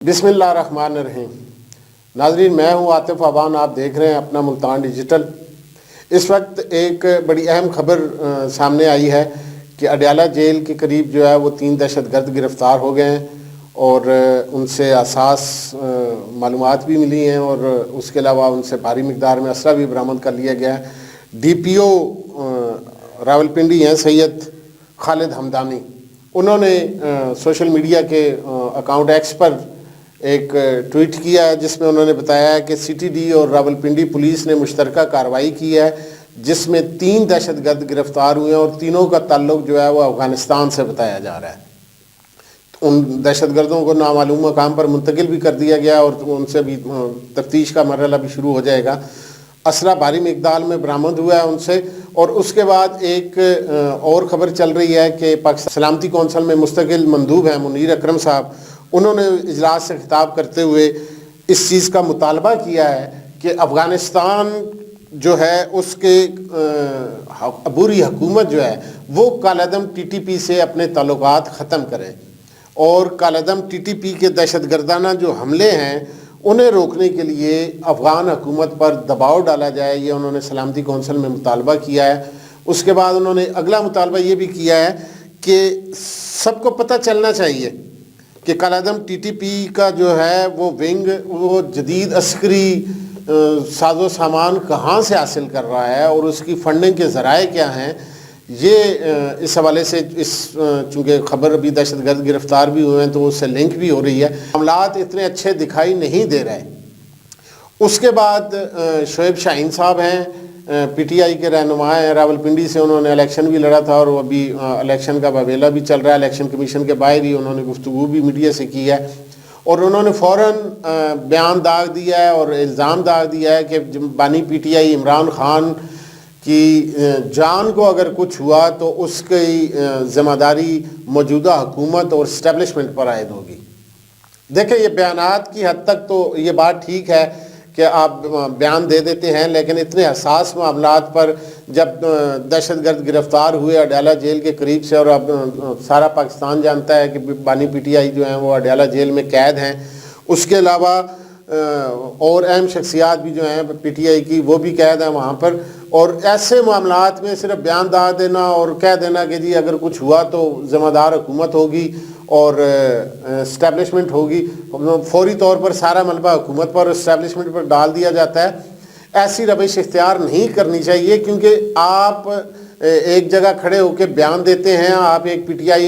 बिस्मिल्लाहिर्रहमानिर्रहीम। नाज़रीन, मैं हूँ आतिफ आबान, आप देख रहे हैं अपना मुल्तान डिजिटल। इस वक्त एक बड़ी अहम खबर सामने आई है कि अडयाला जेल के करीब जो है वो 3 दहशतगर्द गिरफ़्तार हो गए हैं और उनसे असास मालूमात भी मिली हैं और उसके अलावा उनसे भारी मिकदार में असला भी बरामद कर लिया गया है। DPO रावलपिंडी हैं सैयद खालिद हमदानी, उन्होंने सोशल मीडिया के अकाउंट एक्स पर एक ट्वीट किया है जिसमें उन्होंने बताया है कि CTD और रावलपिंडी पुलिस ने मुश्तरका कार्रवाई की है जिसमें 3 दहशतगर्द गिरफ्तार हुए हैं और तीनों का ताल्लुक जो है वो अफ़गानिस्तान से बताया जा रहा है। उन दहशतगर्दों को नामालूम मकाम पर मुंतकिल भी कर दिया गया और उनसे भी तफ्तीश का मरहला भी शुरू हो जाएगा। असला भारी मिकदार में बरामद हुआ है उनसे। और उसके बाद एक और ख़बर चल रही है कि पाकिस्तान सलामती कौंसिल में मुस्तकिल मंदूब हैं मुनीर अकरम साहब, उन्होंने इजलास से खिताब करते हुए इस चीज़ का मुतालबा किया है कि अफ़गानिस्तान जो है उसके अबूरी हुकूमत जो है वो कालादम TTP से अपने ताल्लुकात ख़त्म करें और कालादम TTP के दहशतगर्दाना जो हमले हैं उन्हें रोकने के लिए अफ़गान हुकूमत पर दबाव डाला जाए। ये उन्होंने सलामती कौंसिल में मुतालबा किया है। उसके बाद उन्होंने अगला मुतालबा ये भी किया है कि सबको पता चलना चाहिए कि कालादम TTP का जो है वो विंग वो जदीद अस्करी साजो सामान कहाँ से हासिल कर रहा है और उसकी फंडिंग के ज़राए क्या हैं। ये इस हवाले से चूँकि ख़बर अभी दहशतगर्द गिरफ़्तार भी हुए हैं तो उससे लिंक भी हो रही है। मामलात इतने अच्छे दिखाई नहीं दे रहे। उसके बाद शोएब शाहीन साहब हैं, PTI के रहनुमा हैं, रावलपिंडी से उन्होंने इलेक्शन भी लड़ा था और वो अभी इलेक्शन का बवेला भी चल रहा है। इलेक्शन कमीशन के बाहर ही उन्होंने गुफ्तगू भी मीडिया से की है और उन्होंने फ़ौरन बयान दाग दिया है और इल्ज़ाम दाग दिया है कि बानी PTI इमरान खान कि जान को अगर कुछ हुआ तो उसकी ज़िम्मेदारी मौजूदा हुकूमत और इस्टेब्लिशमेंट पर आयद होगी। देखें, ये बयानात की हद तक तो ये बात ठीक है कि आप बयान दे देते हैं, लेकिन इतने हसास मामलात पर जब दहशतगर्द गिरफ़्तार हुए अडयाला जेल के करीब से और अब सारा पाकिस्तान जानता है कि बानी PTI जो हैं वो अडयाला जेल में कैद हैं, उसके अलावा और अहम शख्सियात भी जो हैं PTI की वो भी कैद हैं वहाँ पर। और ऐसे मामलात में सिर्फ बयान दाग देना और कह देना कि जी अगर कुछ हुआ तो ज़िम्मेदार हुकूमत होगी और इस्टेब्लिशमेंट होगी, फौरी तौर पर सारा मलबा हुकूमत पर इस्टेब्लिशमेंट पर डाल दिया जाता है। ऐसी रविश इख्तियार नहीं करनी चाहिए क्योंकि आप एक जगह खड़े होकर बयान देते हैं। आप एक PTI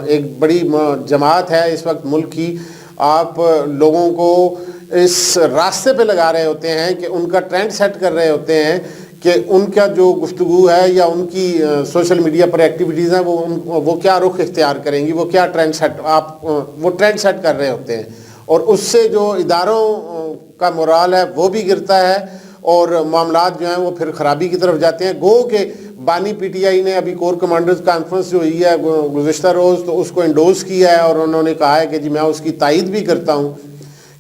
एक बड़ी जमात है इस वक्त मुल्क की, आप लोगों को इस रास्ते पे लगा रहे होते हैं कि उनका ट्रेंड सेट कर रहे होते हैं कि उनका जो गुफ्तगू है या उनकी सोशल मीडिया पर एक्टिविटीज़ हैं वो क्या रुख इख्तियार करेंगी, वो क्या ट्रेंड सेट आप वो ट्रेंड सेट कर रहे होते हैं और उससे जो इदारों का मोराल है वो भी गिरता है और मामलात जो हैं वो फिर ख़राबी की तरफ जाते हैं। गो के बानी PTI ने अभी कोर कमांडर्स कॉन्फ्रेंस जो हुई है गुज़िश्ता रोज़ तो उसको इंडोर्स किया है और उन्होंने कहा है कि जी मैं उसकी तायीद भी करता हूँ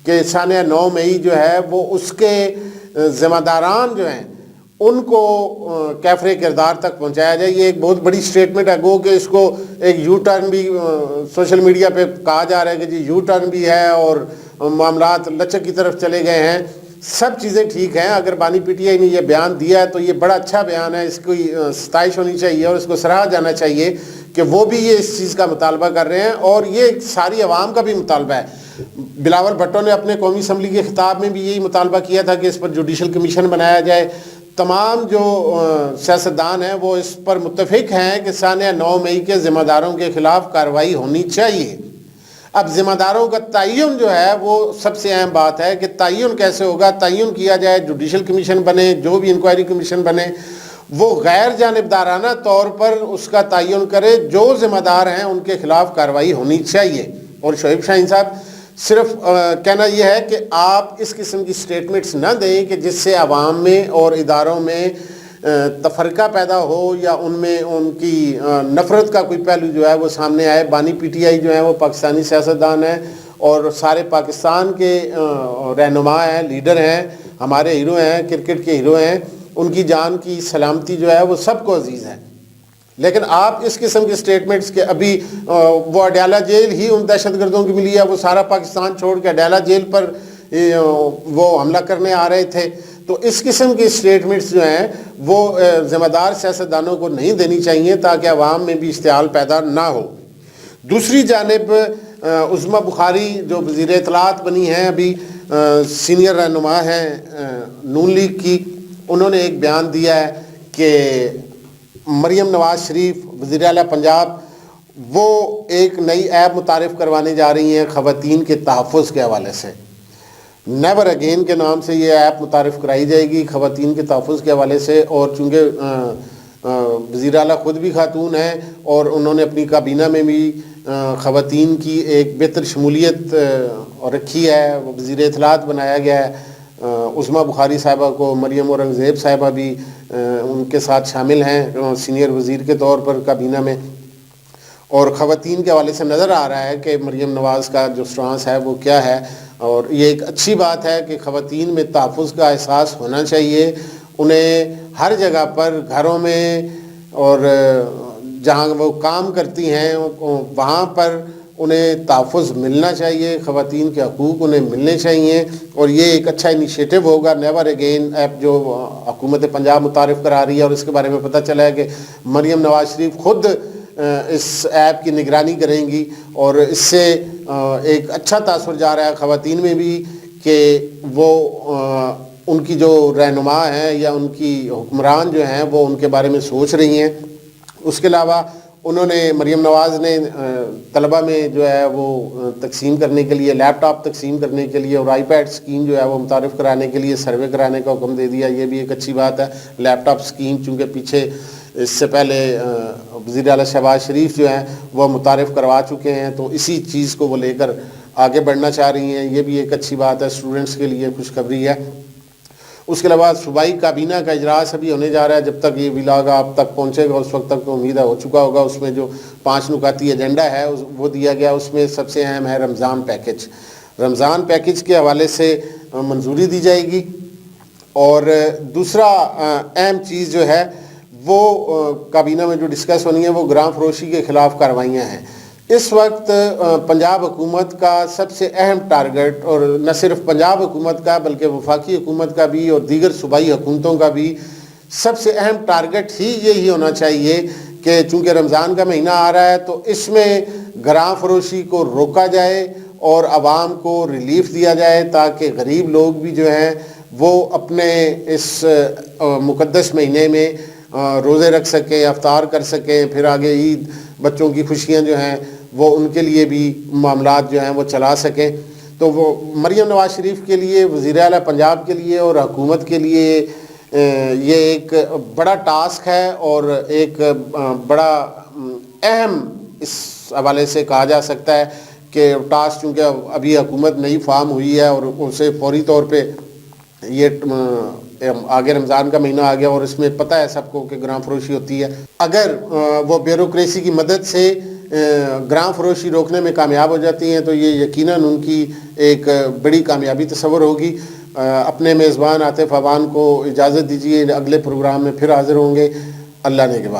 कि सानिया 9 मई जो है वो उसके ज़िम्मेदारान जो हैं उनको कैफरे किरदार तक पहुंचाया जाए। ये एक बहुत बड़ी स्टेटमेंट है। गो कि इसको एक U-टर्न भी सोशल मीडिया पे कहा जा रहा है कि जी U-टर्न भी है और मामलात लचक की तरफ चले गए हैं। सब चीज़ें ठीक हैं, अगर बानी PTI ने ये बयान दिया है तो ये बड़ा अच्छा बयान है, इसकी सताइश होनी चाहिए और इसको सराहा जाना चाहिए कि वो भी ये इस चीज़ का मुतालबा कर रहे हैं और ये सारी आवाम का भी मुतालबा है। बिलावल भुट्टो ने अपने कौमी असम्बली के खिताब में भी यही मुतालबा किया था कि इस पर जुडिशल कमीशन बनाया जाए। तमाम जो सियासतदान हैं वो इस पर मुत्तफिक हैं कि सानिया 9 मई के ज़िम्मेदारों के ख़िलाफ़ कार्रवाई होनी चाहिए। अब ज़िम्मेदारों का तयन जो है वो सबसे अहम बात है कि तयन कैसे होगा, तयन किया जाए, जुडिशल कमीशन बने, जो भी इंक्वायरी कमीशन बने वो गैर जानिबदाराना तौर पर उसका तयन करे, जो ज़िम्मेदार हैं उनके ख़िलाफ़ कार्रवाई होनी चाहिए। और शोएब शाहीन साहब सिर्फ कहना यह है कि आप इस किस्म की स्टेटमेंट्स ना दें कि जिससे आवाम में और इदारों में तफरका पैदा हो या उनमें उनकी नफ़रत का कोई पहलू जो है वो सामने आए। बानी PTI जो है वो पाकिस्तानी सियासतदान है और सारे पाकिस्तान के रहनुमा हैं, लीडर हैं, हमारे हीरो हैं, क्रिकेट के हीरो हैं। उनकी जान की सलामती जो है वो सबको अजीज़ है। لیکن آپ اس قسم کے سٹیٹمنٹس کے ابھی وہ اڈیالہ جیل ہی ان دہشت گردوں کی ملی ہے، وہ سارا پاکستان چھوڑ کے اڈیالہ جیل پر وہ حملہ کرنے آ رہے تھے، تو اس قسم کی سٹیٹمنٹس جو ہیں وہ ذمہ دار سیاستدانوں کو نہیں دینی چاہیے تاکہ عوام میں بھی اشتعال پیدا نہ ہو۔ دوسری جانب عظمیٰ بخاری جو وزیر اطلاعات بنی ہیں، ابھی سینئر رہنما ہیں نون لیگ کی، انہوں نے ایک بیان دیا ہے کہ مریم نواز شریف وزیر اعلیٰ پنجاب وہ ایک نئی ایپ متعارف کروانے جا رہی ہیں خواتین کے تحفظ کے حوالے سے۔ نیور اگین کے نام سے یہ ایپ متعارف کرائی جائے گی خواتین کے تحفظ کے حوالے سے، اور چونکہ وزیر اعلیٰ خود بھی خاتون ہیں اور انہوں نے اپنی کابینہ میں بھی خواتین کی ایک بہتر شمولیت رکھی ہے، وزیر اطلاعات بنایا گیا ہے عظمیٰ بخاری صاحبہ کو، مریم اورنگزیب صاحبہ بھی ان کے ساتھ شامل ہیں سینئر وزیر کے طور پر کابینہ میں، اور خواتین کے حوالے سے نظر آ رہا ہے کہ مریم نواز کا جو سٹانس ہے وہ کیا ہے، اور یہ ایک اچھی بات ہے کہ خواتین میں تحفظ کا احساس ہونا چاہیے، انہیں ہر جگہ پر گھروں میں اور جہاں وہ کام کرتی ہیں وہاں پر انہیں تحفظ ملنا چاہیے، خواتین کے حقوق انہیں ملنے چاہیے، اور یہ ایک اچھا انیشیٹو ہوگا نیور اگین ایپ جو حکومت پنجاب متعارف کرا رہی ہے، اور اس کے بارے میں پتہ چلا ہے کہ مریم نواز شریف خود اس ایپ کی نگرانی کریں گی، اور اس سے ایک اچھا تاثر جا رہا ہے خواتین میں بھی کہ وہ ان کی جو رہنما ہیں یا ان کی حکمران جو ہیں وہ ان کے بارے میں سوچ رہی ہیں۔ اس کے علاوہ انہوں نے مریم نواز نے طلبہ میں جو ہے وہ تقسیم کرنے کے لیے لیپ ٹاپ تقسیم کرنے کے لیے اور آئی پیڈ اسکیم جو ہے وہ متعارف کرانے کے لیے سروے کرانے کا حکم دے دیا، یہ بھی ایک اچھی بات ہے۔ لیپ ٹاپ اسکیم چونکہ پیچھے اس سے پہلے وزیر اعلیٰ شہباز شریف جو ہیں وہ متعارف کروا چکے ہیں، تو اسی چیز کو وہ لے کر آگے بڑھنا چاہ رہی ہیں، یہ بھی ایک اچھی بات ہے، اسٹوڈنٹس کے لیے خوشخبری ہے۔ اس کے علاوہ صوبائی کابینہ کا اجلاس ابھی ہونے جا رہا ہے، جب تک یہ ولاگ آپ تک پہنچے گا اس وقت تک تو امید ہے ہو چکا ہوگا۔ اس میں جو 5 نکاتی ایجنڈا ہے وہ دیا گیا، اس میں سب سے اہم ہے رمضان پیکج۔ رمضان پیکج کے حوالے سے منظوری دی جائے گی، اور دوسرا اہم چیز جو ہے وہ کابینہ میں جو ڈسکس ہونی ہے وہ گراں فروشی کے خلاف کارروائیاں ہیں۔ اس وقت پنجاب حکومت کا سب سے اہم ٹارگٹ، اور نہ صرف پنجاب حکومت کا بلکہ وفاقی حکومت کا بھی اور دیگر صوبائی حکومتوں کا بھی سب سے اہم ٹارگٹ ہی یہی ہونا چاہیے کہ چونکہ رمضان کا مہینہ آ رہا ہے تو اس میں گراں فروشی کو روکا جائے اور عوام کو ریلیف دیا جائے، تاکہ غریب لوگ بھی جو ہیں وہ اپنے اس مقدس مہینے میں روزے رکھ سکیں، افطار کر سکیں، پھر آگے عید بچوں کی خوشیاں جو ہیں وہ ان کے لیے بھی معاملات جو ہیں وہ چلا سکیں۔ تو وہ مریم نواز شریف کے لیے، وزیر اعلیٰ پنجاب کے لیے اور حکومت کے لیے یہ ایک بڑا ٹاسک ہے، اور ایک بڑا اہم اس حوالے سے کہا جا سکتا ہے کہ ٹاسک چونکہ ابھی حکومت نئی فارم ہوئی ہے اور اسے فوری طور پہ یہ آگے رمضان کا مہینہ آ گیا اور اس میں پتہ ہے سب کو کہ گراں فروشی ہوتی ہے، اگر وہ بیوروکریسی کی مدد سے گراں فروشی روکنے میں کامیاب ہو جاتی ہیں تو یہ یقیناً ان کی ایک بڑی کامیابی تصور ہوگی۔ اپنے میزبان عاطف عوان کو اجازت دیجیے، اگلے پروگرام میں پھر حاضر ہوں گے۔ اللہ نگہبان۔